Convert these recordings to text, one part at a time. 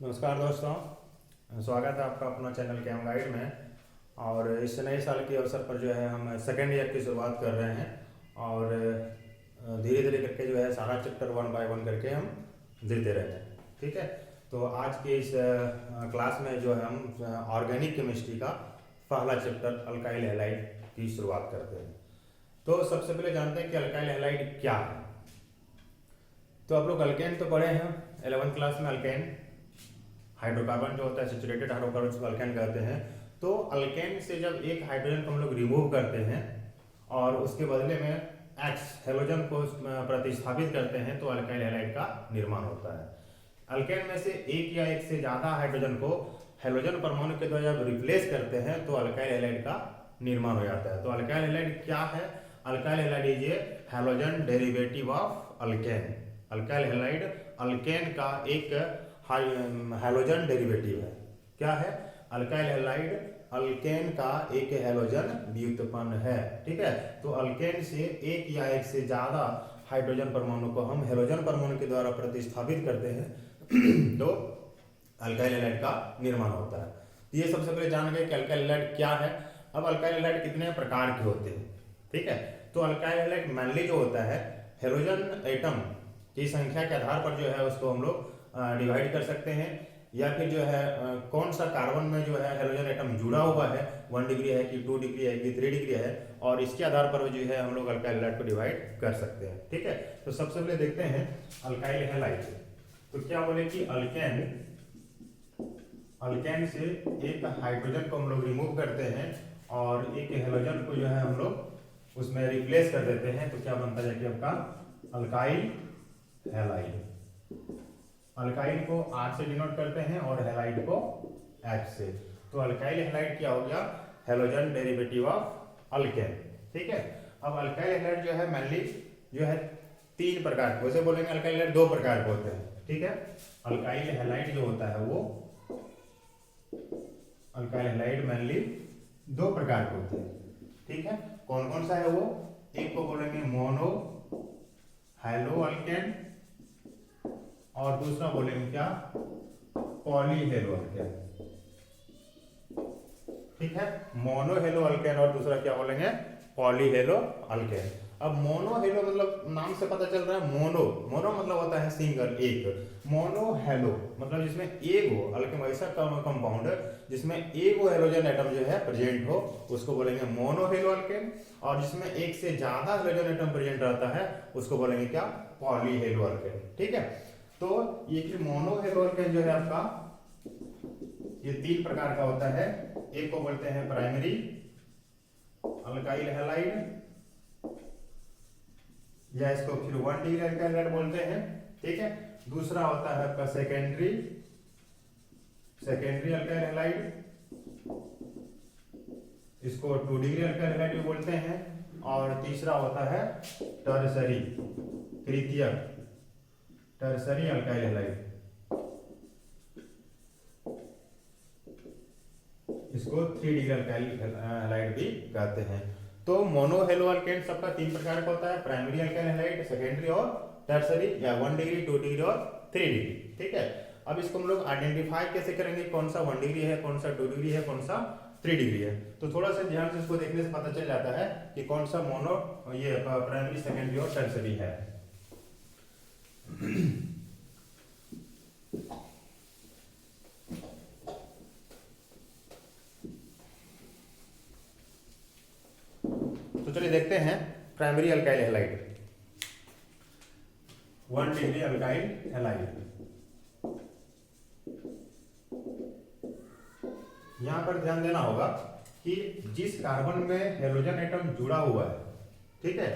नमस्कार दोस्तों, स्वागत है आपका अपना चैनल कैम गाइड में। और इस नए साल के अवसर पर जो है हम सेकेंड ईयर की शुरुआत कर रहे हैं और धीरे धीरे करके जो है सारा चैप्टर 1 बाय 1 करके हम देते रहे हैं। ठीक है, तो आज के इस क्लास में जो है हम ऑर्गेनिक केमिस्ट्री का पहला चैप्टर अल्काइल हैलाइड की शुरुआत करते हैं। तो सबसे पहले जानते हैं कि अल्काइल हैलाइड क्या है। तो आप लोग अल्केन तो पढ़े हैं 11th क्लास में। अल्केन हाइड्रोकार्बन जो होता है सैचुरेटेड हाइड्रोकार्बन को अल्केन कहते हैं। तो अल्केन से जब एक हाइड्रोजन को हम लोग रिमूव करते हैं और उसके बदले में एक्स हेलोजन को प्रतिस्थापित करते हैं तो अल्काइल हैलाइड का निर्माण होता है। अल्केन में से एक या एक से ज्यादा हाइड्रोजन को हेलोजन परमाणु के द्वारा जब रिप्लेस करते हैं तो अल्काइल हैलाइड का निर्माण हो जाता है। तो अल्काइल हैलाइड क्या है? Alkyl halide is a halogen derivative of alkane. Alkyl halide alkane का एक हैलोजन डेरिवेटिव है। क्या है? अल्काइल हैलाइड अल्केन का एक हैलोजन व्युत्पन्न है। ठीक है, तो अल्केन से एक या एक से ज्यादा हाइड्रोजन परमाणु को हम हैलोजन परमाणु के द्वारा प्रतिस्थापित करते हैं तो अल्काइल हैलाइड का निर्माण होता है। तो ये सबसे पहले जान गए कि अल्काइल हैलाइड क्या है। अब अल्काइल हैलाइड कितने प्रकार के होते हैं। ठीक है, तो अल्काइल हैलाइड मेनली जो होता है हैलोजन एटम की संख्या के आधार पर जो है उसको हम लोग डिवाइड कर सकते हैं, या फिर जो है कौन सा कार्बन में जो है हेलोजन एटम जुड़ा हुआ है, 1 डिग्री है कि 2 डिग्री है कि 3 डिग्री है, और इसके आधार पर जो है हम लोग अल्काइल हैलाइड को डिवाइड कर सकते हैं। ठीक है, तो सबसे पहले देखते हैं अल्काइल हैलाइड। तो क्या बोले कि अल्केन से एक हाइड्रोजन को हम लोग रिमूव करते हैं और एक हेलोजन को जो है हम लोग उसमें रिप्लेस कर देते हैं तो क्या बनता है कि आपका अल्काइल हैलाइड। अल्काइल को R से डिनोट करते हैं और हैलाइड को H से। तो अल्काइल हैलाइड क्या हो गया? Halogen derivative of alkane. ठीक है, अब अल्काइल हैलाइड जो है मेनली जो है 3 प्रकार के, वैसे बोलेंगे अल्काइल हैलाइड 2 प्रकार के होते हैं। ठीक है, अल्काइल हैलाइड जो होता है वो अल्काइल हैलाइड मेनली 2 प्रकार के होते हैं। ठीक है, कौन कौन सा है वो? एक को बोलेंगे मोनो हैलो अल्केन और दूसरा बोलेंगे क्या? Poly hello alkane. ठीक है, मोनो हेलो अल्केन और दूसरा क्या बोलेंगे? Poly hello alkane. अब मोनो हेलो मतलब नाम से पता चल रहा है, मोनो मोनो मतलब होता है सिंगल, एक। मोनो हेलो मतलब जिसमें एक हो अल्केन, वैसा कंपाउंड जिसमें एक वो हेलोजन एटम जो है प्रेजेंट हो उसको बोलेंगे मोनो हेलो अल्केन, और जिसमें एक से ज्यादा हेलोजन एटम प्रेजेंट रहता है उसको बोलेंगे क्या? Poly hello alkane. ठीक है, तो ये कि मोनो हेलो अल्केन जो है आपका ये 3 प्रकार का होता है। एक को बोलते हैं प्राइमरी अल्काइल हैलाइड, या इसको फिर 1 डिग्री अल्काइल हैलाइड बोलते हैं। ठीक है, दूसरा होता है आपका सेकेंडरी अल्काइल हैलाइड, इसको 2 डिग्री अल्काइल हैलाइड भी बोलते हैं, और तीसरा होता है टर्सरी तृतीयक टर्सरी अल्काइल हैलाइड, इसको 3 डिग्री अल्काइल हैलाइड भी कहते हैं। तो मोनो हेलो अल्केन सबका 3 प्रकार का होता है, प्राइमरी अल्काइल हैलाइड, सेकेंडरी और टर्सरी, या 1 डिग्री 2 डिग्री और 3 डिग्री। ठीक है, अब इसको हम लोग आइडेंटिफाई कैसे करेंगे कौन सा 1 डिग्री है, कौन सा 2 डिग्री है, कौन सा 3 डिग्री है? तो थोड़ा सा ध्यान से इसको देखने से पता चल जाता है कि कौन सा मोनो ये प्राइमरी सेकेंडरी और टर्सरी है। तो चलिए देखते हैं primary alkyl halide, 1 degree alkyl halide. यहां पर ध्यान देना होगा कि जिस कार्बन में हेलोजन एटम जुड़ा हुआ है, ठीक है,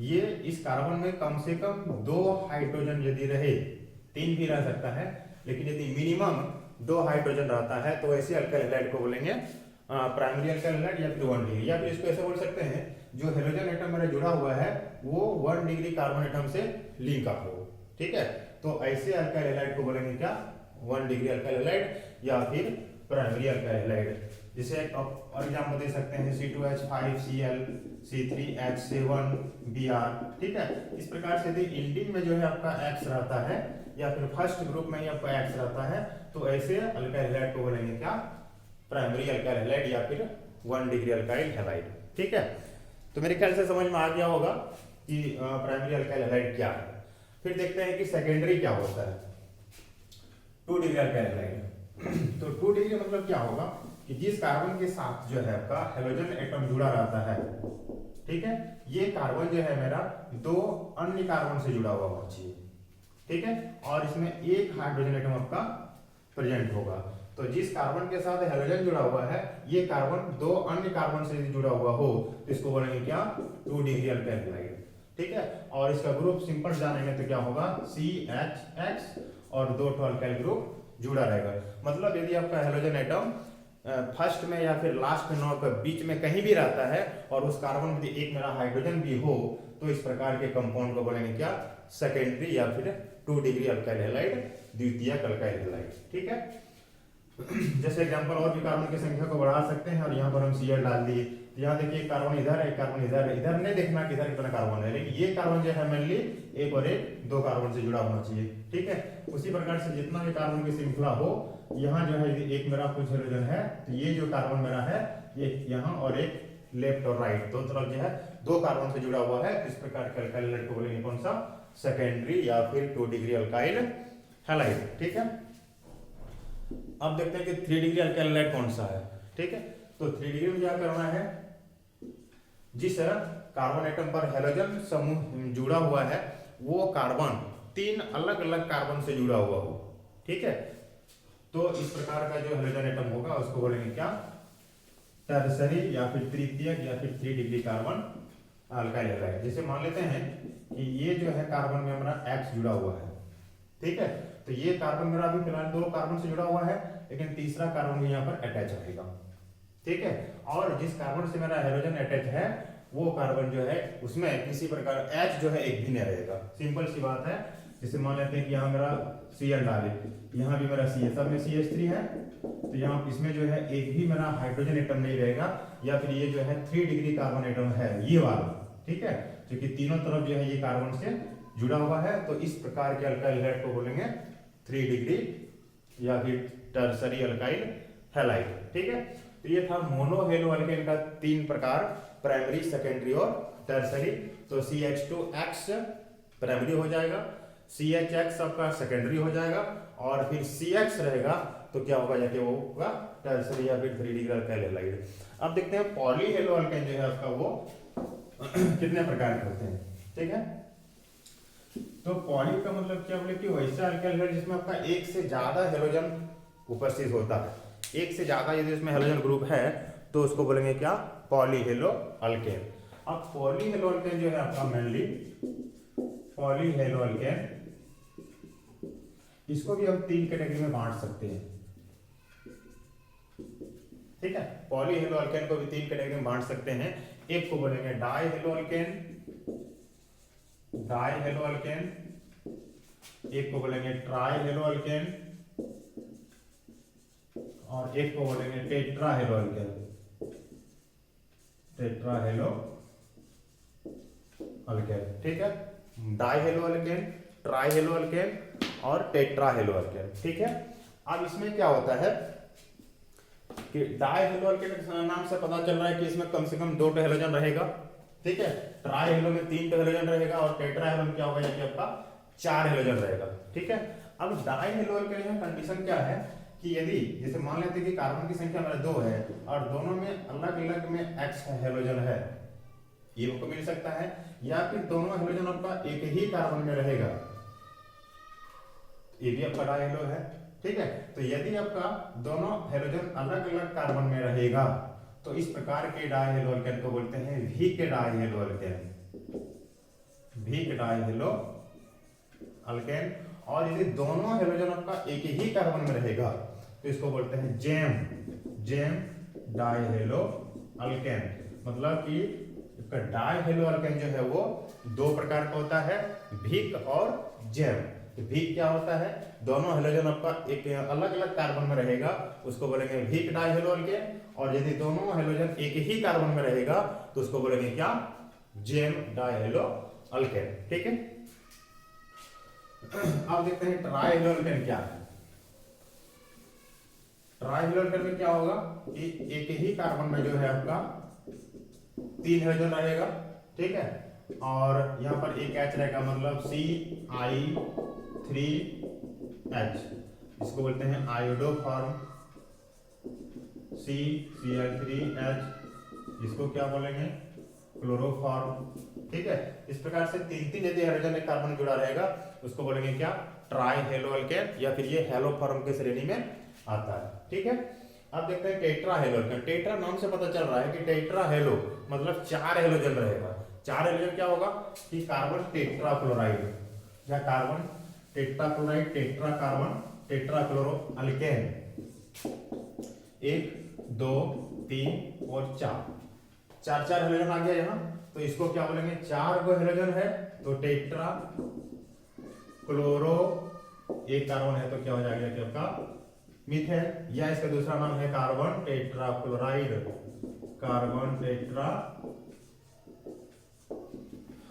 ये इस कार्बन में कम से कम 2 हाइड्रोजन यदि रहे, 3 भी रह सकता है, लेकिन यदि मिनिमम 2 हाइड्रोजन रहता है तो ऐसे अल्काइल हैलाइड को बोलेंगे प्राइमरी अल्काइल हैलाइड, या फिर 1 डिग्री, या फिर इसको ऐसे बोल सकते हैं जो हेलोजन एटम मेरा जुड़ा हुआ है वो 1 डिग्री कार्बन एटम से लिंक अप हो। ठीक है, तो ऐसे अल्काइल हैलाइड को बोलेंगे क्या? 1 डिग्री अल्काइल हैलाइड या फिर प्राइमरी अल्काइल हैलाइड। जैसे और एग्जांपल दे सकते हैं C2H5Cl C3H7Br। ठीक है, इस प्रकार से यदि इंडिन में जो है आपका X रहता है या फिर फर्स्ट ग्रुप में ही आपका X रहता है, तो ऐसे अल्काइल हैलाइड को बोलेंगे क्या, प्राइमरी अल्काइल हैलाइड या फिर 1 डिग्री अल्काइल हैलाइड। ठीक है, तो मेरे ख्याल से समझ में आ गया होगा कि प्राइमरी अल्काइल हैलाइड क्या है। फिर देखते हैं कि सेकेंडरी क्या होता है, 2 डिग्री अल्काइल हैलाइड। तो 2 डिग्री मतलब क्या होगा कि जिस कार्बन के साथ जो है आपका हेलोजन एटम जुड़ा रहता है, ठीक है, ये कार्बन जो है मेरा 2 अन्य कार्बन से जुड़ा हुआ होना चाहिए। ठीक है, और इसमें एक हाइड्रोजन एटम आपका प्रेजेंट होगा। तो जिस कार्बन के साथ हेलोजन जुड़ा हुआ है, ये कार्बन 2 अन्य कार्बन से जुड़ा हुआ हो, तो इसको बोलेंगे क्या, 2 डिग्री अल्काइल हैलाइड। ठीक है, और इसका ग्रुप सिंपल जानेंगे तो क्या होगा, CHX और 2 अल्काइल ग्रुप जुड़ा रहेगा। मतलब यदि आपका हेलोजन एटम फर्स्ट में या फिर लास्ट में 9 के बीच में कहीं भी रहता है और उस कार्बन में एक मेरा हाइड्रोजन भी हो, तो इस प्रकार के कंपाउंड को बोलेंगे क्या, सेकेंडरी या फिर 2 डिग्री अल्काइल हैलाइड, द्वितीयक अल्काइल हैलाइड। ठीक है, जैसे एग्जांपल और भी कार्बन की संख्या को बढ़ा सकते हैं, और यहाँ पर हम Cl डाल दिए, तो यहाँ देखिए एक कार्बन इधर है, एक कार्बन इधर है। इधर नहीं देखना कि इधर कितना कार्बन है, लेकिन ये कार्बन जो है मेनली एक और एक 2 कार्बन से जुड़ा होना चाहिए। ठीक है, उसी प्रकार से जितना भी कार्बन की श्रृंखला हो, यहाँ जो है एक मेरा कुछ हेलोजन है, तो ये जो कार्बन मेरा है ये यहाँ, और एक लेफ्ट और राइट, दो तरफ जो है 2 कार्बन से जुड़ा हुआ है। इस प्रकार के अल्काइल हैलाइड को बोलेंगे कौन सा, सेकेंडरी या फिर 2 डिग्री अल्काइल हैलाइड। ठीक है, अब देखते हैं कि 3 डिग्री अल्काइल हैलाइड कौन सा है। ठीक है, तो 3 डिग्री में क्या करना है, जिस कार्बन एटम पर हेलोजन समूह जुड़ा हुआ है, वो कार्बन 3 अलग अलग कार्बन से जुड़ा हुआ हो। ठीक है, तो इस प्रकार का जो हेलोजन एटम होगा उसको बोलेंगे क्या, टर्सरी या फिर तृतीयक या फिर 3 डिग्री कार्बन अल्काइल हैलाइड। जैसे मान लेते हैं कि ये जो है कार्बन में हमारा X जुड़ा हुआ है। ठीक है, तो ये कार्बन मेरा अभी फिलहाल 2 कार्बन से जुड़ा हुआ है, लेकिन तीसरा कार्बन भी यहाँ पर अटैच रहेगा। ठीक है, और जिस कार्बन से मेरा हेलोजन अटैच है, वो कार्बन जो है उसमें किसी प्रकार H जो है एक भी नहीं रहेगा। सिंपल सी बात है, जैसे मान लेते हैं कि यहाँ मेरा Cl डाले, यहाँ भी मेरा CH, सब में CH3 है, तो यहाँ इसमें जो है एक भी मेरा हाइड्रोजन एटम नहीं रहेगा, या फिर ये जो है 3 डिग्री कार्बन एटम है ये वाला। ठीक है, क्योंकि तीनों तरफ जो है ये कार्बन से जुड़ा हुआ है, तो इस प्रकार के अल्काइल हैलाइड को बोलेंगे 3 डिग्री या फिर टर्सरी अल्काइल हैलाइड। ठीक है, तो ये था मोनो हेलो अल्केन का 3 प्रकार, प्राइमरी, सेकेंडरी और टर्सरी। तो CH2X प्राइमरी हो जाएगा, CHX आपका सेकेंडरी हो जाएगा, और फिर CX रहेगा तो क्या होगा, जाके वो होगा टर्सरी या फिर 3 डिग्री अल्काइल हैलाइड। अब देखते हैं पॉली हेलो अल्केन जो है आपका वो कितने प्रकार के होते हैं। ठीक है, तो पॉली का मतलब क्या बोले कि वैसा अल्काइल हैलाइड जिसमें आपका एक से ज्यादा हेलोजन उपस्थित होता है। एक से ज्यादा यदि इसमें हेलोजन ग्रुप है तो उसको बोलेंगे क्या, पॉली हेलो अल्केन। अब पॉली हेलो अल्केन जो है आपका मेनली पॉली हेलो अल्केन, इसको भी हम 3 कैटेगरी में बांट सकते हैं। ठीक है, पॉली हेलो अल्केन को भी 3 कैटेगरी में बांट सकते हैं। एक को बोलेंगे die hello alkane, die hello alkane, एक को बोलेंगे ट्राई हेलो अल्केन, और एक को बोलेंगे tetra hello alkane, tetra hello alkane. ठीक है, die hello alkane, try hello alkane और टेट्रा हेलो अल्केन। ठीक है, अब इसमें क्या होता है कि डाई हेलो अल्केन के नाम से पता चल रहा है कि इसमें कम से कम 2 हेलोजन रहेगा। ठीक है, ट्राई हेलो में 3 हेलोजन रहेगा, और टेट्रा हेलो में क्या होगा, कि आपका 4 हेलोजन रहेगा। ठीक है, अब डाई हेलो अल्केन में कंडीशन क्या है कि यदि जैसे मान लेते हैं कि कार्बन की संख्या मेरा 2 है और दोनों में अलग अलग में X हेलोजन है, ये आपको मिल सकता है, या फिर दोनों हेलोजन आपका एक ही कार्बन में रहेगा, ये भी आपका डाई हेलो है। ठीक है, तो यदि आपका दोनों हेलोजन अलग अलग कार्बन में रहेगा, तो इस प्रकार के डाई हेलो अल्केन को बोलते हैं vic dihaloalkane, vic dihaloalkane. और यदि दोनों हेलोजन आपका एक ही कार्बन में रहेगा, तो इसको बोलते हैं gem, gem dihaloalkane. मतलब कि इसका डाई हेलो अल्केन जो है वो 2 प्रकार का होता है, वीक और जेम। वीक क्या होता है, दोनों हेलोजन आपका एक अलग अलग कार्बन में रहेगा, उसको बोलेंगे वीक डाई हेलो अल्केन। और यदि दोनों हेलोजन एक ही कार्बन में रहेगा तो उसको बोलेंगे क्या, जेम डाई हेलो अल्केन। ठीक है, अब देखते हैं ट्राई हेलो अल्केन क्या है। ट्राई हेलो अल्केन में क्या होगा कि एक ही कार्बन में जो है आपका 3 हाइड्रोजन रहेगा, ठीक है, और यहाँ पर एक H रहेगा, मतलब CI3H, इसको बोलते हैं आयोडोफॉर्म, CCl3H, इसको क्या बोलेंगे, क्लोरोफॉर्म, ठीक है। इस प्रकार से 3 यदि हाइड्रोजन एक कार्बन जुड़ा रहेगा उसको बोलेंगे क्या, ट्राई हेलो अल्केन, या फिर ये हेलो फॉर्म की श्रेणी में आता है, ठीक है। अब देखते हैं टेट्रा हेलो अल्केन। टेट्रा नाम से पता चल रहा है कि टेट्रा हेलो मतलब 4 हेलोजन रहेगा। 4 हेलोजन क्या होगा कि कार्बन टेट्रा क्लोराइड या carbon tetra chloride, tetra carbon tetra chloro alkane, 1 2 3 और 4 हेलोजन आ गया यहाँ, तो इसको क्या बोलेंगे, 4 गो हेलोजन है तो टेट्रा क्लोरो, एक कार्बन है तो क्या हो जाएगा कि आपका मीथेन, या इसका दूसरा नाम है carbon tetra chloride, carbon tetra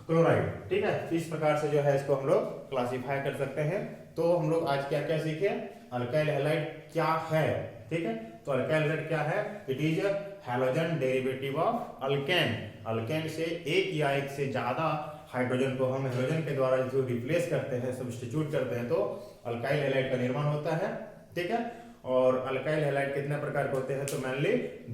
chloride, ठीक है। इस प्रकार से जो है इसको हम लोग क्लासिफाई कर सकते हैं। तो हम लोग आज क्या क्या सीखे, अल्काइल हैलाइड क्या है, ठीक है। तो अल्काइल हैलाइड क्या है, it is halogen derivative of alkane. Alkane से एक या एक से ज्यादा हाइड्रोजन को हम हेलोजन के द्वारा जो रिप्लेस करते हैं, सब्स्टिट्यूट करते हैं, तो अल्काइल हैलाइड का निर्माण होता है, ठीक है। और अल्काइल हैलाइड कितने प्रकार के होते हैं, तो मेनली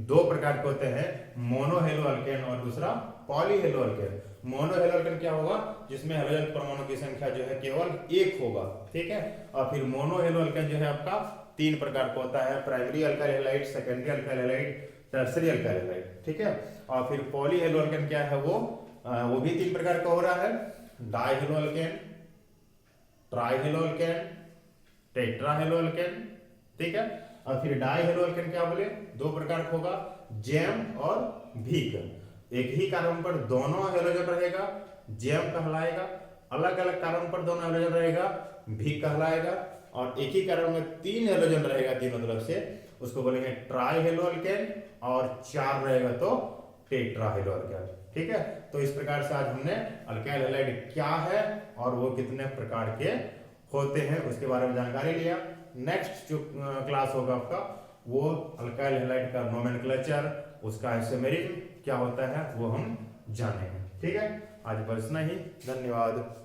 2 प्रकार के होते हैं, मोनो हेलो अल्केन और दूसरा poly hello alkane. Mono hello alkane क्या होगा, जिसमें हेलोजन परमाणु की संख्या जो है केवल 1 होगा, ठीक है। और फिर मोनो हेलो अल्केन जो है आपका 3 प्रकार का होता है, primary alkyl halide, secondary alkyl halide, tertiary alkyl halide, ठीक है। और फिर पॉली हेलो अल्केन क्या है, वो भी 3 प्रकार का हो रहा है, die hello alkane, try hello alkane, tetra hello alkane, ठीक है। और फिर डाई हेलो अल्केन क्या बोले, 2 प्रकार का होगा, जेम और भीक। एक ही कार्बन पर दोनों हेलोजन रहेगा, जेम कहलाएगा, अलग अलग कार्बन पर दोनों हेलोजन रहेगा, भीक कहलाएगा, और एक ही कार्बन में 3 हेलोजन रहेगा तीनों तरफ से, उसको बोलेंगे ट्राई हेलो अल्केन, और 4 रहेगा तो टेट्रा हेलो अल्केन, ठीक है। तो इस प्रकार से आज हमने अल्काइल हैलाइड क्या है और वो कितने प्रकार के होते हैं उसके बारे में जानकारी लिया। नेक्स्ट जो क्लास होगा आपका, वो अल्काइल हैलाइड का नोमेनक्लेचर, उसका आइसोमेरिज्म क्या होता है वो हम जानेंगे, ठीक है। आज बस इतना ही, धन्यवाद।